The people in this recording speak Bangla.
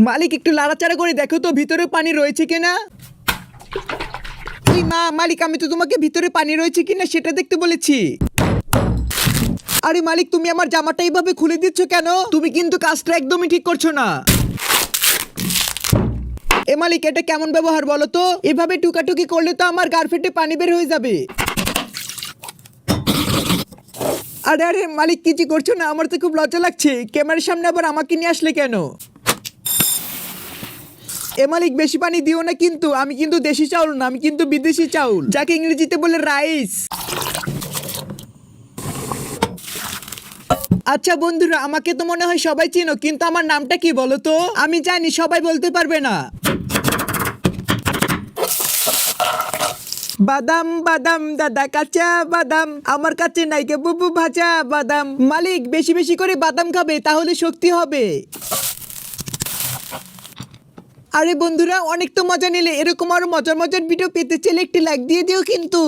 মালিক একটু লাড়াচাড়া করে দেখো তো ভিতরে পানি রয়েছে কিনা। ওই মা মালিক, আমি তো তোমাকে ভিতরে পানি রয়েছে কিনা সেটা দেখতে বলেছি। আরে মালিক, তুমি আমার জামাটা এইভাবে খুলে দিচ্ছ কেন? তুমি কিন্তু কাজটা একদমই ঠিক করছো না। এ মালিক, এটা কেমন ব্যবহার বলো তো? এভাবে টুকাটুকি করলে তো আমার গার্লফ্রেন্ডে পানি বের হয়ে যাবে। আরে আরে মালিক, কিছু করছো না? আমার তো খুব লজ্জা লাগছে। ক্যামেরার সামনে আবার আমাকে নিয়ে আসলে কেন? এ মালিক, বেশি পানি দিও না কিন্তু। আমি কিন্তু দেশি চাউল না, আমি কিন্তু বিদেশি চাউল, যাকে ইংরেজিতে বলে রাইস। আচ্ছা বন্ধুরা, আমাকে তো মনে হয় সবাই চিনো, কিন্তু আমার নামটা কি বলো তো? আমি জানি সবাই বলতে পারবে না। বাদাম বাদাম দাদা কাঁচা বাদাম, আমার কাছে নাই কে বুবু ভাজা বাদাম। মালিক, বেশি বেশি করে বাদাম খাবে, তাহলে শক্তি হবে। আরে বন্ধুরা, অনেক তো মজা নিলে। এরকম আরো মজার মজার ভিডিও পেতে চাইলে একটি লাইক দিয়ে দিও কিন্তু।